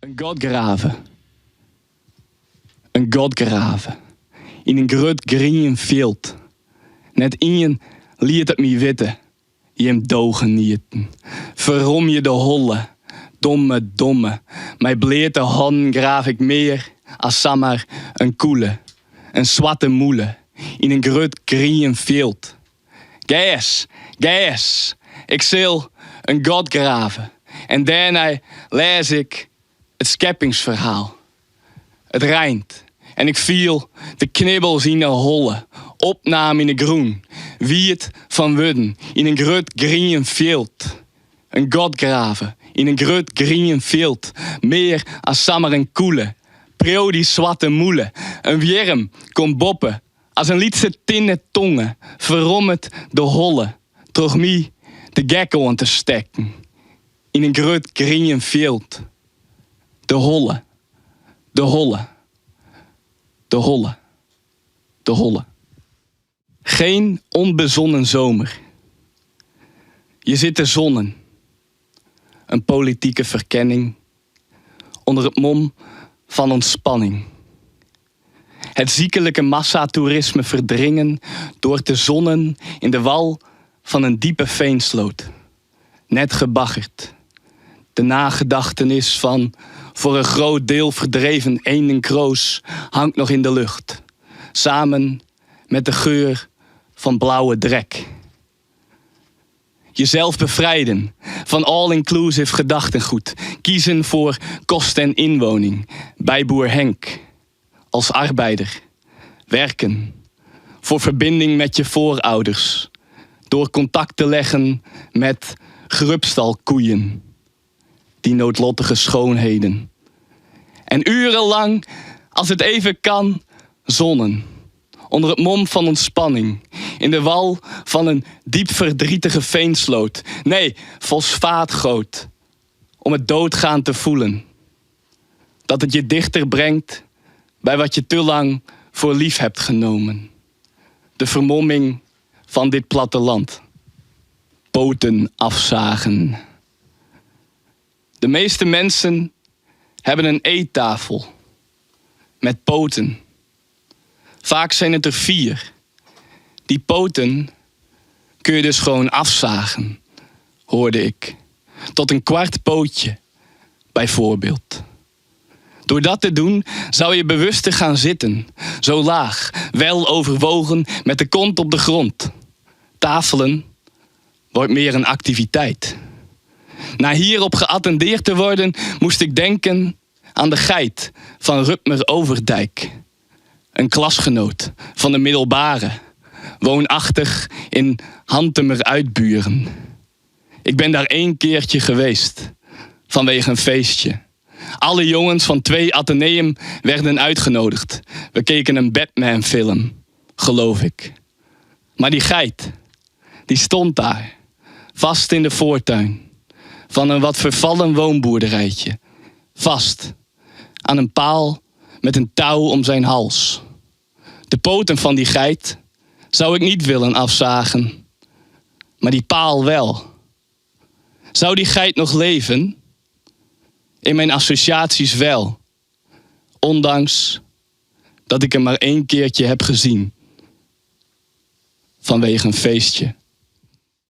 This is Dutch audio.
Een god graven. Een god graven. In een groot green veld. Net in liet het me weten. Je hem dogen nieten. Verom je de holle. Domme. Mijn bleete handen graaf ik meer. Als samar een koele. Een zwarte moele. In een groot green veld. Gas. Ik zal een god graven. En daarna lees ik het scheppingsverhaal. Het rijnt. En ik viel de knibbels in de holle. Opname in de groen. Wie het van wudden. In een groot green veld. Een god graven. In een groot green veld. Meer als sammer een koele. Preo die zwarte moele. Een wierm kon boppen. Als een lietse tinnen tongen. Verrommet de holle. Toch mij de gekko aan te stekken. In een groot green veld. De holle. Geen onbezonnen zomer. Je zit te zonnen. Een politieke verkenning. Onder het mom van ontspanning. Het ziekelijke massatoerisme verdringen door te zonnen in de wal van een diepe veensloot. Net gebaggerd. De nagedachtenis van voor een groot deel verdreven eendenkroos hangt nog in de lucht. Samen met de geur van blauwe drek. Jezelf bevrijden van all-inclusive gedachtengoed. Kiezen voor kost en inwoning. Bij boer Henk. Als arbeider. Werken. Voor verbinding met je voorouders. Door contact te leggen met gerupstalkoeien. Die noodlottige schoonheden. En urenlang, als het even kan, zonnen. Onder het mom van ontspanning. In de wal van een diep verdrietige veensloot. Nee, fosfaatgoot. Om het doodgaan te voelen. Dat het je dichter brengt bij wat je te lang voor lief hebt genomen. De vermomming van dit platteland. Poten afzagen. De meeste mensen hebben een eettafel. Met poten. Vaak zijn het er 4. Die poten kun je dus gewoon afzagen, hoorde ik. Tot een kwart pootje, bijvoorbeeld. Door dat te doen zou je bewuster gaan zitten. Zo laag, wel overwogen, met de kont op de grond. Tafelen wordt meer een activiteit. Na hierop geattendeerd te worden, moest ik denken aan de geit van Rutmer Overdijk. Een klasgenoot van de middelbare, woonachtig in Hantemer Uitburen. Ik ben daar 1 keertje geweest, vanwege een feestje. Alle jongens van 2 Atheneum werden uitgenodigd. We keken een Batman-film, geloof ik. Maar die geit, die stond daar, vast in de voortuin van een wat vervallen woonboerderijtje. Vast aan een paal met een touw om zijn hals. De poten van die geit zou ik niet willen afzagen, maar die paal wel. Zou die geit nog leven? In mijn associaties wel. Ondanks dat ik hem maar 1 keertje heb gezien. Vanwege een feestje.